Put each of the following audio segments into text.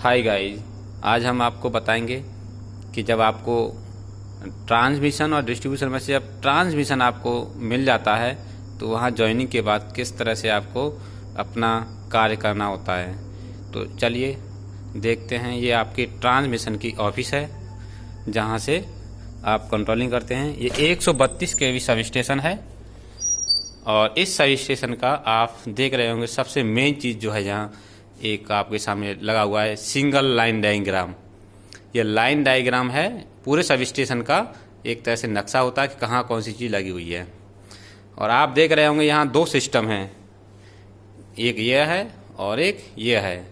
Hi guys, आज हम आपको बताएंगे कि जब आपको ट्रांसमिशन और डिस्ट्रीब्यूशन में से अब ट्रांसमिशन आपको मिल जाता है तो वहाँ ज्वाइनिंग के बाद किस तरह से आपको अपना कार्य करना होता है। तो चलिए देखते हैं। ये आपकी ट्रांसमिशन की ऑफिस है जहाँ से आप कंट्रोलिंग करते हैं। ये 132 kV सब स्टेशन है और इस सब स्टेशन का आप देख रहे होंगे सबसे मेन चीज़ जो है यहाँ एक आपके सामने लगा हुआ है सिंगल लाइन डायग्राम। ये लाइन डायग्राम है पूरे सब स्टेशन का, एक तरह से नक्शा होता है कि कहाँ कौन सी चीज़ लगी हुई है। और आप देख रहे होंगे यहाँ दो सिस्टम हैं, एक ये है और एक ये है।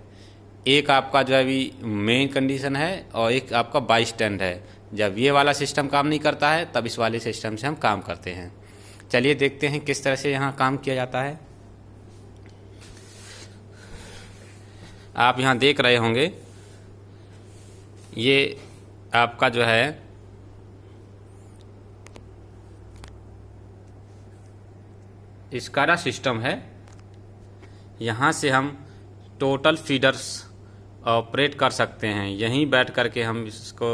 एक आपका जो है अभी मेन कंडीशन है और एक आपका बाई स्टैंड है। जब ये वाला सिस्टम काम नहीं करता है तब इस वाले सिस्टम से हम काम करते हैं। चलिए देखते हैं किस तरह से यहाँ काम किया जाता है। आप यहाँ देख रहे होंगे ये आपका जो है स्काडा सिस्टम है। यहाँ से हम टोटल फीडर्स ऑपरेट कर सकते हैं। यहीं बैठ करके हम इसको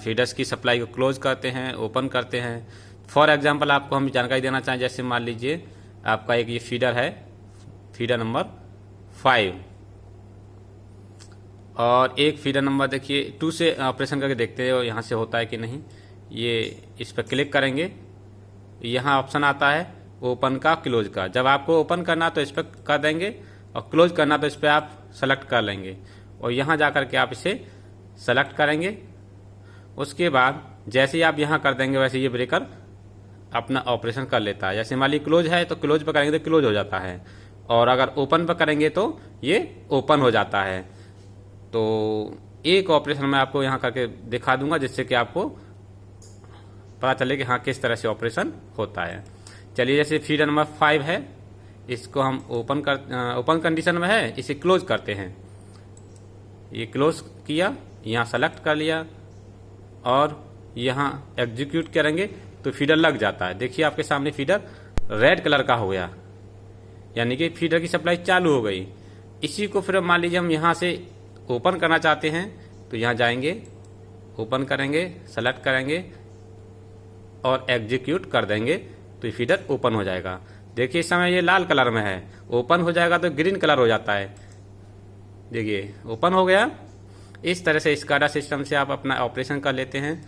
फीडर्स की सप्लाई को क्लोज करते हैं, ओपन करते हैं। फॉर एग्जांपल आपको हम जानकारी देना चाहें, जैसे मान लीजिए आपका एक ये फीडर है, फीडर नंबर 5 और एक फीडर नंबर देखिए 2 से ऑपरेशन करके देखते हो यहाँ से होता है कि नहीं। ये इस पर क्लिक करेंगे, यहाँ ऑप्शन आता है ओपन का, क्लोज का। जब आपको ओपन करना तो इस पर कर देंगे और क्लोज करना तो इस पर आप सेलेक्ट कर लेंगे और यहाँ जा कर के आप इसे सेलेक्ट करेंगे। उसके बाद जैसे ही आप यहाँ कर देंगे वैसे ये ब्रेकर अपना ऑपरेशन कर लेता है। जैसे मान लीजिए क्लोज है तो क्लोज पर करेंगे तो क्लोज हो जाता है और अगर ओपन पर करेंगे तो ये ओपन हो जाता है। तो एक ऑपरेशन मैं आपको यहाँ करके दिखा दूंगा जिससे कि आपको पता चले कि हाँ किस तरह से ऑपरेशन होता है। चलिए जैसे फीडर नंबर 5 है, इसको हम ओपन कंडीशन में है, इसे क्लोज करते हैं। ये क्लोज किया, यहाँ सेलेक्ट कर लिया और यहाँ एग्जीक्यूट करेंगे तो फीडर लग जाता है। देखिए आपके सामने फीडर रेड कलर का हो गया, यानी कि फीडर की सप्लाई चालू हो गई। इसी को फिर मान लीजिए हम यहाँ से ओपन करना चाहते हैं तो यहाँ जाएंगे, ओपन करेंगे, सेलेक्ट करेंगे और एग्जीक्यूट कर देंगे तो फीडर ओपन हो जाएगा। देखिए इस समय ये लाल कलर में है, ओपन हो जाएगा तो ग्रीन कलर हो जाता है। देखिए ओपन हो गया। इस तरह से स्काडा सिस्टम से आप अपना ऑपरेशन कर लेते हैं।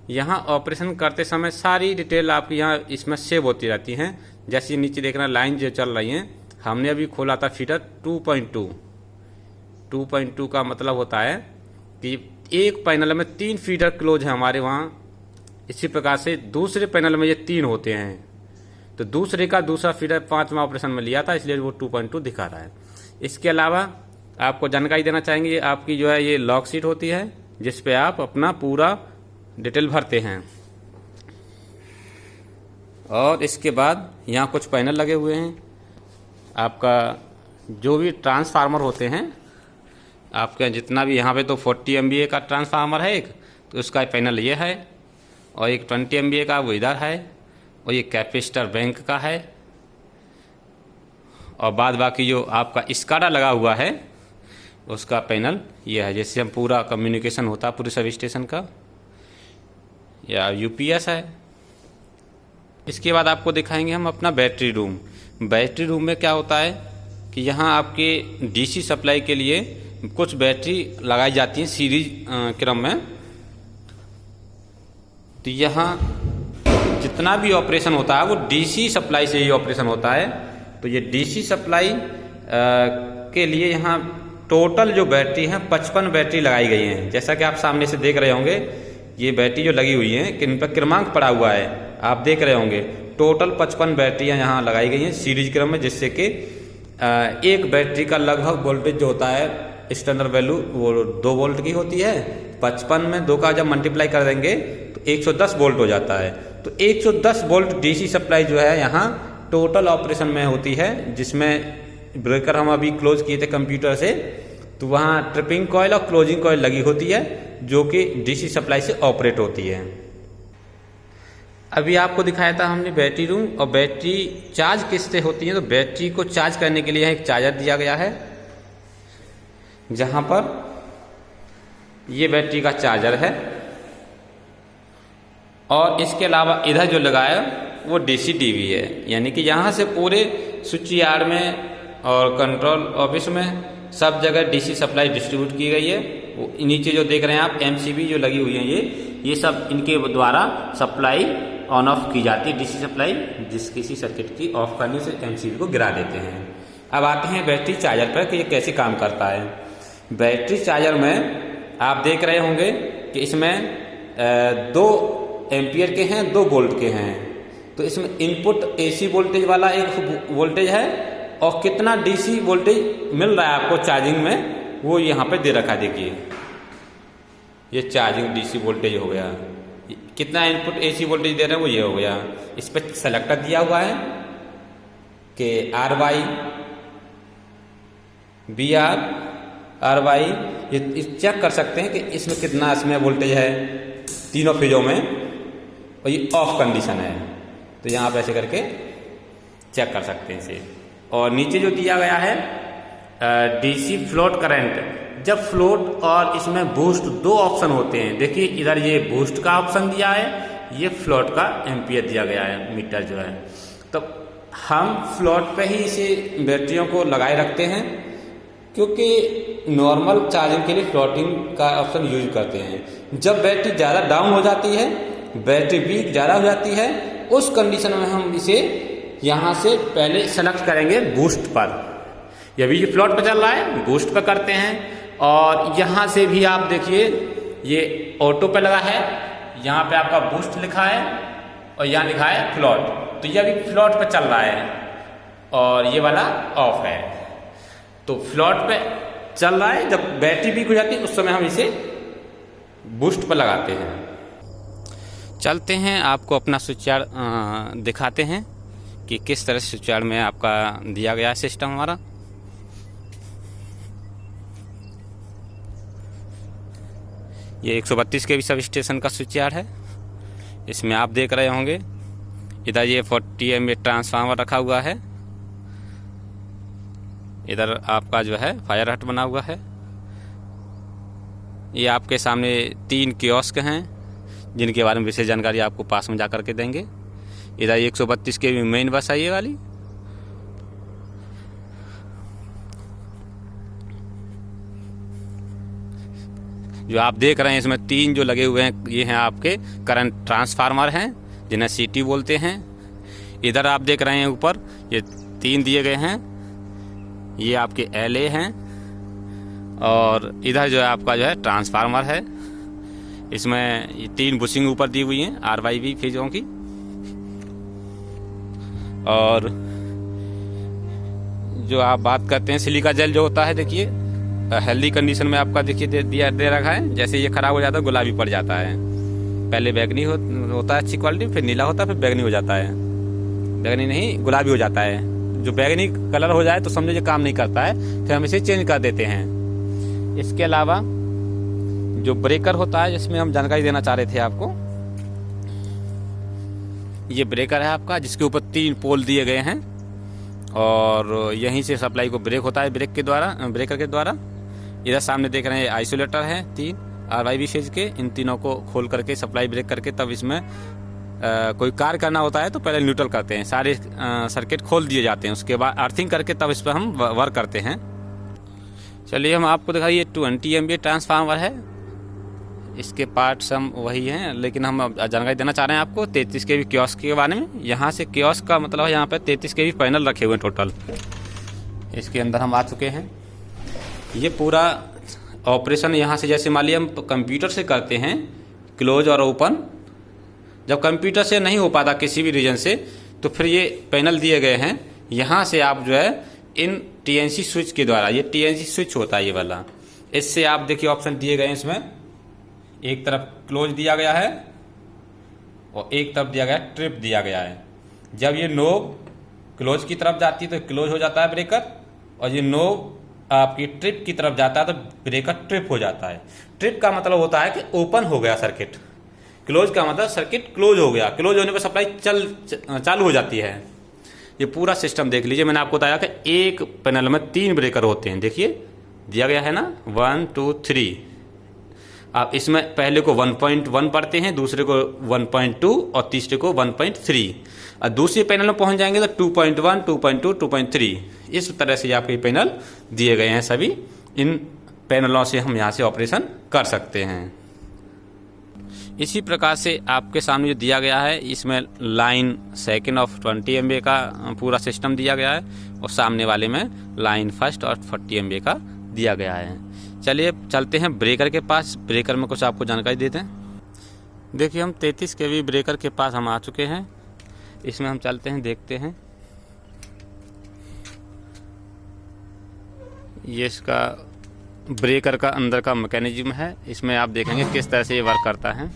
यहाँ ऑपरेशन करते समय सारी डिटेल आपकी यहाँ इसमें सेव होती रहती हैं। जैसे नीचे देखना लाइन जो चल रही हैं, हमने अभी खोला था फीडर 2.2। 2.2 का मतलब होता है कि एक पैनल में 3 फीडर क्लोज है हमारे वहाँ। इसी प्रकार से दूसरे पैनल में ये 3 होते हैं, तो दूसरे का दूसरा फीडर 5वां ऑपरेशन में लिया था, इसलिए वो 2.2 दिखा रहा है। इसके अलावा आपको जानकारी देना चाहेंगे, आपकी जो है ये लॉग शीट होती है जिस पे आप अपना पूरा डिटेल भरते हैं। और इसके बाद यहाँ कुछ पैनल लगे हुए हैं। आपका जो भी ट्रांसफार्मर होते हैं, आपके जितना भी यहाँ पे तो 40 MVA का ट्रांसफार्मर है एक, तो उसका पैनल ये है और एक 20 MVA का वो इधर है और ये कैपेसिटर बैंक का है। और बाद बाकी जो आपका स्काडा लगा हुआ है उसका पैनल ये है, जैसे हम पूरा कम्युनिकेशन होता है पूरे सब स्टेशन का, या UPS है। इसके बाद आपको दिखाएंगे हम अपना बैटरी रूम। बैटरी रूम में क्या होता है कि यहाँ आपके DC सप्लाई के लिए कुछ बैटरी लगाई जाती हैं सीरीज क्रम में। तो यहाँ जितना भी ऑपरेशन होता है वो DC सप्लाई से ही ऑपरेशन होता है। तो ये DC सप्लाई के लिए यहाँ टोटल जो बैटरी है 55 बैटरी लगाई गई हैं। जैसा कि आप सामने से देख रहे होंगे, ये बैटरी जो लगी हुई है इन पर क्रमांक पड़ा हुआ है, आप देख रहे होंगे। टोटल 55 बैटरियाँ यहाँ लगाई गई हैं सीरीज क्रम में, जिससे कि एक बैटरी का लगभग वोल्टेज जो होता है स्टैंडर्ड वैल्यू वो 2 वोल्ट की होती है। 55 में 2 का जब मल्टीप्लाई कर देंगे तो 110 वोल्ट हो जाता है। तो 110 वोल्ट DC सप्लाई जो है यहाँ टोटल ऑपरेशन में होती है, जिसमें ब्रेकर हम अभी क्लोज किए थे कंप्यूटर से, तो वहाँ ट्रिपिंग कॉइल और क्लोजिंग कॉइल लगी होती है जो कि DC सप्लाई से ऑपरेट होती है। अभी आपको दिखाया था हमने बैटरी रूम, और बैटरी चार्ज किससे होती है, तो बैटरी को चार्ज करने के लिए एक चार्जर दिया गया है। जहाँ पर ये बैटरी का चार्जर है, और इसके अलावा इधर जो लगाया वो डीसी टीवी है, यानी कि यहाँ से पूरे स्विच यार्ड में और कंट्रोल ऑफिस में सब जगह डीसी सप्लाई डिस्ट्रीब्यूट की गई है। वो नीचे जो देख रहे हैं आप एमसीबी जो लगी हुई है, ये सब इनके द्वारा सप्लाई ऑन ऑफ की जाती है, डीसी सप्लाई जिस किसी सर्किट की ऑफ करने से एमसीबी को गिरा देते हैं। अब आते हैं बैटरी चार्जर पर कि ये कैसे काम करता है। बैटरी चार्जर में आप देख रहे होंगे कि इसमें 2 एम्पियर के हैं, 2 वोल्ट के हैं। तो इसमें इनपुट एसी वोल्टेज वाला एक वोल्टेज है, और कितना डीसी वोल्टेज मिल रहा है आपको चार्जिंग में वो यहाँ पे दे रखा है। देखिए ये चार्जिंग डीसी वोल्टेज हो गया, कितना इनपुट एसी वोल्टेज दे रहे हैं वो ये हो गया। इस पर सेलेक्टर दिया हुआ है कि RY BR RY, ये चेक कर सकते हैं कि इसमें कितना इसमें वोल्टेज है तीनों फेजों में, और ये ऑफ कंडीशन है। तो यहाँ पे ऐसे करके चेक कर सकते हैं इसे। और नीचे जो दिया गया है डीसी फ्लोट करंट, जब फ्लोट और इसमें बूस्ट 2 ऑप्शन होते हैं। देखिए इधर ये बूस्ट का ऑप्शन दिया है, ये फ्लोट का एम्पियर दिया गया है मीटर जो है। तो हम फ्लोट पे ही इसे बैटरियों को लगाए रखते हैं, क्योंकि नॉर्मल चार्जिंग के लिए फ्लोटिंग का ऑप्शन यूज करते हैं। जब बैटरी ज़्यादा डाउन हो जाती है, बैटरी वीक ज़्यादा हो जाती है, उस कंडीशन में हम इसे यहाँ से पहले सेलेक्ट करेंगे बूस्ट पर। ये भी फ्लोट पर चल रहा है, बूस्ट पर करते हैं। और यहाँ से भी आप देखिए ये ऑटो पे लगा है, यहाँ पे आपका बूस्ट लिखा है और यहाँ लिखा है फ्लोट, तो ये अभी फ्लोट पे चल रहा है और ये वाला ऑफ है। तो फ्लोट पे चल रहा है, जब बैटरी वीक हो जाती है उस समय हम इसे बूस्ट पर लगाते हैं। चलते हैं आपको अपना स्विच यार्ड दिखाते हैं कि किस तरह से स्विच यार्ड में आपका दिया गया है सिस्टम हमारा। ये 132 के भी सब स्टेशन का स्विच यार्ड है। इसमें आप देख रहे होंगे इधर ये 40 MVA ट्रांसफार्मर रखा हुआ है, इधर आपका जो है फायर हट बना हुआ है। ये आपके सामने 3 कियोस्क हैं जिनके बारे में विशेष जानकारी आपको पास में जा करके देंगे। इधर 132 के भी मेन बस है ये वाली। जो आप देख रहे हैं इसमें 3 जो लगे हुए हैं ये हैं आपके करंट ट्रांसफार्मर हैं जिन्हें सीटी बोलते हैं। इधर आप देख रहे हैं ऊपर ये 3 दिए गए हैं, ये आपके LA हैं। और इधर जो है आपका जो है ट्रांसफार्मर है, इसमें ये 3 बुशिंग ऊपर दी हुई हैं RYB फेजों की। और जो आप बात करते हैं सिलिका जेल जो होता है, देखिए हेल्दी कंडीशन में आपका देखिए दे रखा है। जैसे ये खराब हो जाता है गुलाबी पड़ जाता है, पहले बैगनी होता है अच्छी क्वालिटी, फिर नीला होता है, फिर बैगनी हो जाता है। बैगनी नहीं गुलाबी हो जाता है। जो बैगनी कलर हो जाए तो समझो ये काम नहीं करता है, फिर हम इसे चेंज कर देते हैं। इसके अलावा जो ब्रेकर होता है जिसमें हम जानकारी देना चाह रहे थे आपको, ये ब्रेकर है आपका जिसके ऊपर 3 पोल दिए गए हैं और यहीं से सप्लाई को ब्रेक होता है ब्रेकर के द्वारा। इधर सामने देख रहे हैं आइसोलेटर है 3 RYB फेज के। इन तीनों को खोल करके सप्लाई ब्रेक करके तब इसमें कोई कार्य करना होता है तो पहले न्यूट्रल करते हैं, सारे सर्किट खोल दिए जाते हैं, उसके बाद अर्थिंग करके तब इस पर हम वर्क करते हैं। चलिए हम आपको दिखाइए 20 MVA ट्रांसफार्मर है, इसके पार्ट्स हम वही हैं, लेकिन हम जानकारी देना चाह रहे हैं आपको 33 के भी कियोस्क के बारे में। यहाँ से कियोस्क का मतलब है यहाँ पे 33 के भी पैनल रखे हुए हैं टोटल। इसके अंदर हम आ चुके हैं। ये पूरा ऑपरेशन यहाँ से जैसे मान लिया हम कंप्यूटर से करते हैं क्लोज और ओपन, जब कंप्यूटर से नहीं हो पाता किसी भी रीजन से तो फिर ये पैनल दिए गए हैं। यहाँ से आप जो है इन TNC स्विच के द्वारा, ये TNC स्विच होता है ये वाला, इससे आप देखिए ऑप्शन दिए गए हैं। इसमें एक तरफ क्लोज दिया गया है और एक तरफ दिया गया है ट्रिप दिया गया है। जब ये नोब क्लोज की तरफ जाती है तो क्लोज हो जाता है ब्रेकर, और ये नोब आपकी ट्रिप की तरफ जाता है तो ब्रेकर ट्रिप हो जाता है। ट्रिप का मतलब होता है कि ओपन हो गया सर्किट, क्लोज का मतलब सर्किट क्लोज हो गया, क्लोज होने पर सप्लाई चालू हो जाती है। ये पूरा सिस्टम देख लीजिए। मैंने आपको बताया कि एक पैनल में 3 ब्रेकर होते हैं, देखिए दिया गया है ना 1 2 3। आप इसमें पहले को 1.1 पढ़ते हैं, दूसरे को 1.2 और तीसरे को 1.3, और दूसरे पैनल में पहुंच जाएंगे तो 2.1 2.2 2.3। इस तरह से आपके पैनल दिए गए हैं। सभी इन पैनलों से हम यहाँ से ऑपरेशन कर सकते हैं। इसी प्रकार से आपके सामने जो दिया गया है, इसमें लाइन सेकंड ऑफ 20 MVA का पूरा सिस्टम दिया गया है, और सामने वाले में लाइन फर्स्ट और 40 MVA का दिया गया है। चलिए चलते हैं ब्रेकर के पास। ब्रेकर में कुछ आपको जानकारी देते हैं। देखिए हम 33 kV ब्रेकर के पास हम आ चुके हैं। इसमें हम चलते हैं, देखते हैं। ये इसका ब्रेकर का अंदर का मैकेनिज्म है। इसमें आप देखेंगे किस तरह से ये वर्क करता है।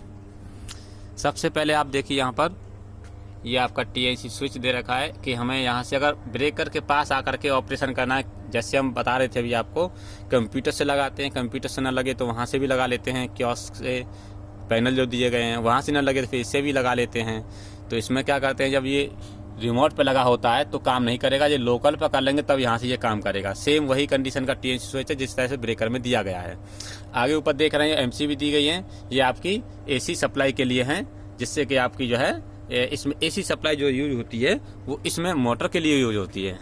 सबसे पहले आप देखिए यहाँ पर ये आपका TNC स्विच दे रखा है कि हमें यहाँ से अगर ब्रेकर के पास आकर के ऑपरेशन करना है, जैसे हम बता रहे थे अभी आपको, कंप्यूटर से लगाते हैं, कंप्यूटर से ना लगे तो वहाँ से भी लगा लेते हैं, कियोस्क से पैनल जो दिए गए हैं वहाँ से ना लगे तो फिर इससे भी लगा लेते हैं। तो इसमें क्या करते हैं, जब ये रिमोट पे लगा होता है तो काम नहीं करेगा, ये लोकल पे कर लेंगे तब यहाँ से ये काम करेगा। सेम वही कंडीशन का TNC स्विच है जिस तरह से ब्रेकर में दिया गया है। आगे ऊपर देख रहे हैं MCB दी गई है, ये आपकी AC सप्लाई के लिए हैं, जिससे कि आपकी जो है इसमें AC सप्लाई जो यूज होती है वो इसमें मोटर के लिए यूज होती है।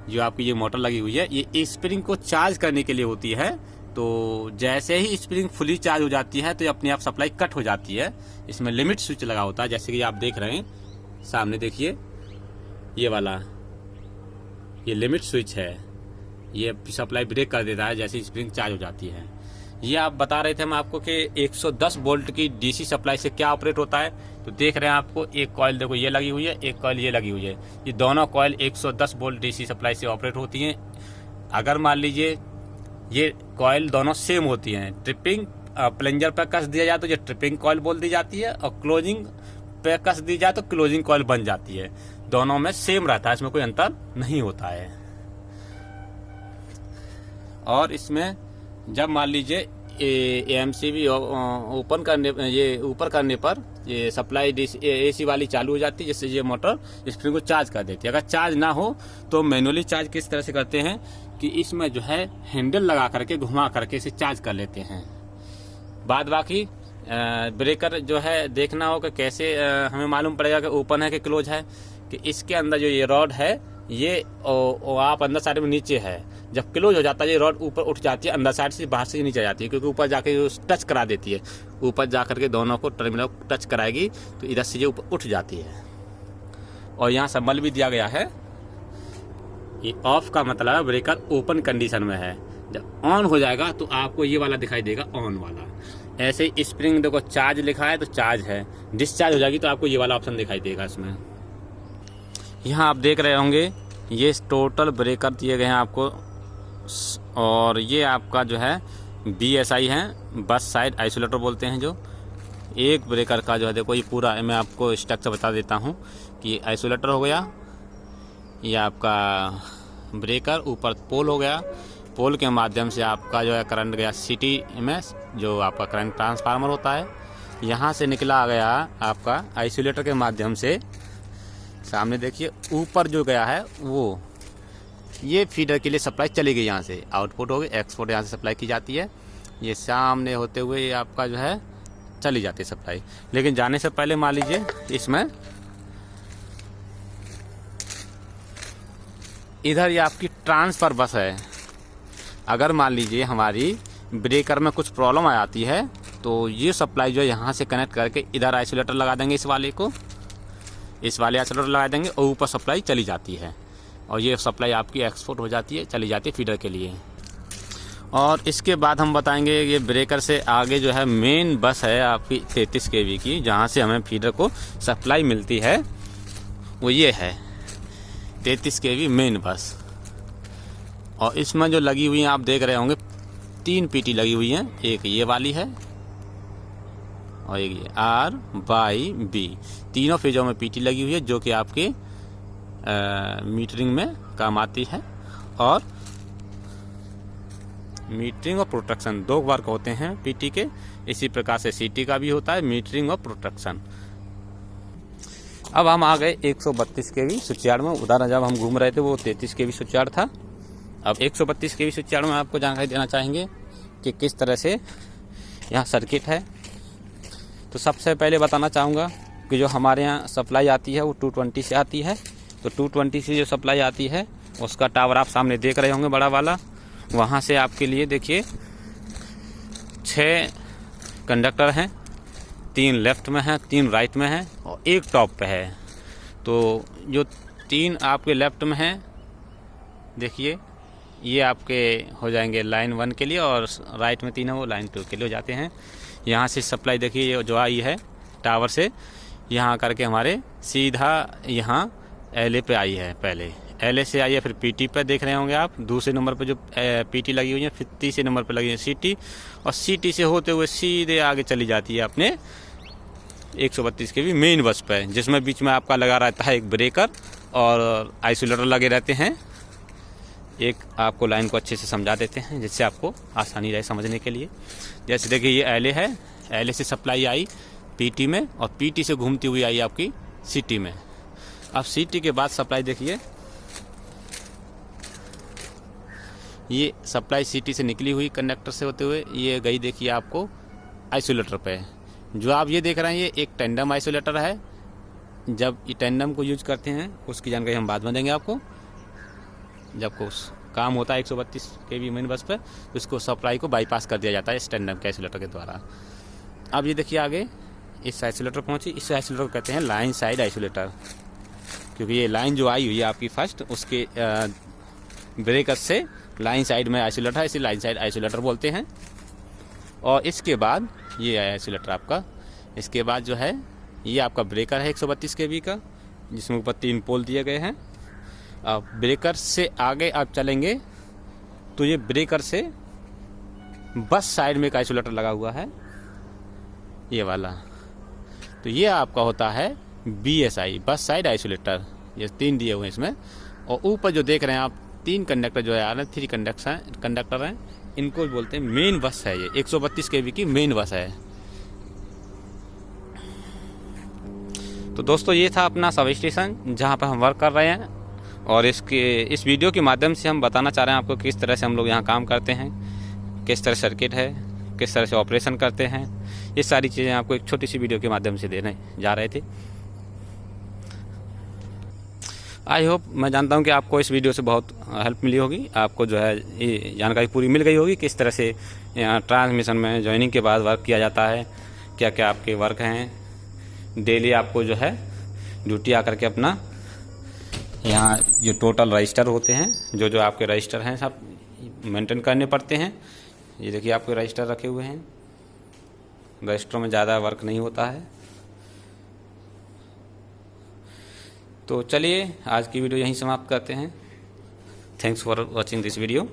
जो आपकी ये मोटर लगी हुई है ये स्प्रिंग को चार्ज करने के लिए होती है। तो जैसे ही स्प्रिंग फुली चार्ज हो जाती है तो ये अपने आप सप्लाई कट हो जाती है। इसमें लिमिट स्विच लगा होता है, जैसे कि आप देख रहे हैं सामने, देखिए ये वाला ये लिमिट स्विच है, ये सप्लाई ब्रेक कर देता है जैसे स्प्रिंग चार्ज हो जाती है। ये आप बता रहे थे हम आपको कि 110 वोल्ट की DC सप्लाई से क्या ऑपरेट होता है। तो देख रहे हैं आपको एक कॉइल देखो ये लगी हुई है, एक कॉइल ये लगी हुई है। ये दोनों कॉइल 110 वोल्ट DC सप्लाई से ऑपरेट होती हैं। अगर मान लीजिए ये कॉइल दोनों सेम होती हैं, ट्रिपिंग प्लंजर पर कस दिया जाए तो ये ट्रिपिंग कॉइल बोल दी जाती है, और क्लोजिंग पे कस दी जाए तो क्लोजिंग कॉइल बन जाती है। दोनों में सेम रहता है, इसमें कोई अंतर नहीं होता है। और इसमें जब मान लीजिए MCB ओपन करने, ये ऊपर करने पर ये सप्लाई AC वाली चालू हो जाती है, जिससे ये मोटर स्प्रिंग को चार्ज कर देती है। अगर चार्ज ना हो तो मैनुअली चार्ज किस तरह से करते हैं कि इसमें जो है हैंडल लगा करके घुमा करके इसे चार्ज कर लेते हैं। बाद बाकी ब्रेकर जो है देखना होगा कैसे हमें मालूम पड़ेगा कि ओपन है कि क्लोज है, कि इसके अंदर जो ये रॉड है ये आप अंदर साइड में नीचे है, जब क्लोज हो जाता है ये रॉड ऊपर उठ जाती है, अंदर साइड से बाहर से नीचे जाती है, क्योंकि ऊपर जाके टच करा देती है। ऊपर जा करके दोनों को टर्मिनल टच कराएगी तो इधर से ये ऊपर उठ जाती है। और यहाँ संबल भी दिया गया है। ये ऑफ का मतलब है ब्रेकर ओपन कंडीशन में है, जब ऑन हो जाएगा तो आपको ये वाला दिखाई देगा, ऑन वाला। ऐसे ही स्प्रिंग देखो चार्ज लिखा है तो चार्ज है, डिस्चार्ज हो जाएगी तो आपको ये वाला ऑप्शन दिखाई देगा इसमें। यहाँ आप देख रहे होंगे ये टोटल ब्रेकर दिए गए हैं आपको, और ये आपका जो है BSI है, बस साइड आइसोलेटर बोलते हैं। जो एक ब्रेकर का जो है देखो ये पूरा, मैं आपको स्ट्रक्चर बता देता हूँ कि आइसोलेटर हो गया, ये आपका ब्रेकर, ऊपर पोल हो गया, पोल के माध्यम से आपका जो है करंट गया सिटी में, जो आपका करंट ट्रांसफार्मर होता है। यहाँ से निकला गया आपका आइसोलेटर के माध्यम से, सामने देखिए ऊपर जो गया है वो ये फीडर के लिए सप्लाई चली गई, यहाँ से आउटपुट हो गई, एक्सपोर्ट यहाँ से सप्लाई की जाती है। ये सामने होते हुए ये आपका जो है चली जाती है सप्लाई। लेकिन जाने से पहले मान लीजिए इसमें इधर ये आपकी ट्रांसफर बस है। अगर मान लीजिए हमारी ब्रेकर में कुछ प्रॉब्लम आ जाती है तो ये सप्लाई जो है यहाँ से कनेक्ट करके इधर आइसोलेटर लगा देंगे, इस वाले को, इस वाले आइसोलेटर लगा देंगे और ऊपर सप्लाई चली जाती है, और ये सप्लाई आपकी एक्सपोर्ट हो जाती है, चली जाती है फीडर के लिए। और इसके बाद हम बताएंगे ये ब्रेकर से आगे जो है मेन बस है आपकी 33 kV की, जहाँ से हमें फीडर को सप्लाई मिलती है, वो ये है 33 kV मेन बस। और इसमें जो लगी हुई हैं आप देख रहे होंगे 3 PT लगी हुई हैं, एक ये वाली है और एक ये R/B, तीनों फेजों में PT लगी हुई है, जो कि आपके मीटरिंग में काम आती है। और मीटरिंग और प्रोटेक्शन 2 वर्क होते हैं PT के, इसी प्रकार से CT का भी होता है, मीटरिंग और प्रोटेक्शन। अब हम आ गए 132 kV स्विच यार्ड में। उधर जब हम घूम रहे थे वो 33 kV स्विच यार्ड था। अब 132 kV स्विच यार्ड में आपको जानकारी देना चाहेंगे कि किस तरह से यहाँ सर्किट है। तो सबसे पहले बताना चाहूँगा कि जो हमारे यहाँ सप्लाई आती है वो 220 से आती है। तो 220 से जो सप्लाई आती है उसका टावर आप सामने देख रहे होंगे बड़ा वाला। वहाँ से आपके लिए देखिए 6 कंडक्टर हैं, 3 लेफ़्ट में हैं, 3 राइट में हैं और 1 टॉप पे है। तो जो 3 आपके लेफ़्ट में हैं देखिए ये आपके हो जाएंगे लाइन 1 के लिए, और राइट में 3 है वो लाइन 2 के लिए हो जाते हैं। यहाँ से सप्लाई देखिए ये जो आई है टावर से यहाँ करके हमारे सीधा यहाँ LA पे आई है। पहले LA से आई है, फिर PT पे देख रहे होंगे आप। दूसरे नंबर पे जो PT लगी हुई है, फिर तीसरे नंबर पे लगी है CT, और CT से होते हुए सीधे आगे चली जाती है अपने 132 kV मेन बस पे, जिसमें बीच में आपका लगा रहता है एक ब्रेकर और आइसोलेटर लगे रहते हैं। एक आपको लाइन को अच्छे से समझा देते हैं जिससे आपको आसानी रहे समझने के लिए। जैसे देखिए ये LA है, LA से सप्लाई आई PT में, और PT से घूमती हुई आई आपकी CT में। अब CT के बाद सप्लाई देखिए ये सप्लाई CT से निकली हुई कंडक्टर से होते हुए ये गई देखिए आपको आइसोलेटर पे। जो आप ये देख रहे हैं ये एक टेंडम आइसोलेटर है। जब ये टेंडम को यूज करते हैं उसकी जानकारी हम बाद में देंगे आपको। जब कुछ काम होता है 132 kV मेन बस पे तो इसको सप्लाई को बाईपास कर दिया जाता है इस टेंडम के आइसोलेटर के द्वारा। अब ये देखिए आगे इस आइसोलेटर पहुंची, इस आइसोलेटर को कहते हैं लाइन साइड आइसोलेटर, क्योंकि ये लाइन जो आई हुई है आपकी फर्स्ट उसके ब्रेकर से लाइन साइड में आइसोलेटर है, इसे लाइन साइड आइसोलेटर बोलते हैं। और इसके बाद ये है आइसोलेटर आपका। इसके बाद जो है ये आपका ब्रेकर है 132 kV का, जिसमें ऊपर 3 पोल दिए गए हैं। अब ब्रेकर से आगे आप चलेंगे तो ये ब्रेकर से बस साइड में एक आइसोलेटर लगा हुआ है ये वाला। तो ये आपका होता है BSI बस साइड आइसोलेटर। ये 3 दिए हुए हैं इसमें। और ऊपर जो देख रहे हैं आप 3 कंडक्टर जो है आ रहे हैं, 3 कंडक्टर हैं, इनको बोलते हैं मेन बस है। ये 132 kV की मेन बस है। तो दोस्तों ये था अपना सब स्टेशन जहाँ पर हम वर्क कर रहे हैं, और इस वीडियो के माध्यम से हम बताना चाह रहे हैं आपको किस तरह से हम लोग यहाँ काम करते हैं, किस तरह सर्किट है, किस तरह से ऑपरेशन करते हैं। ये सारी चीज़ें आपको एक छोटी सी वीडियो के माध्यम से देने जा रहे थे। आई होप, मैं जानता हूँ कि आपको इस वीडियो से बहुत हेल्प मिली होगी। आपको जो है ये जानकारी पूरी मिल गई होगी किस तरह से यहाँ ट्रांसमिशन में ज्वाइनिंग के बाद वर्क किया जाता है, क्या क्या आपके वर्क हैं। डेली आपको जो है ड्यूटी आकर के अपना यहाँ जो टोटल रजिस्टर होते हैं, जो आपके रजिस्टर हैं सब मेंटेन करने पड़ते हैं। ये देखिए आपके रजिस्टर रखे हुए हैं, रजिस्टरों में ज़्यादा वर्क नहीं होता है। तो चलिए आज की वीडियो यहीं समाप्त करते हैं। Thanks for watching this video.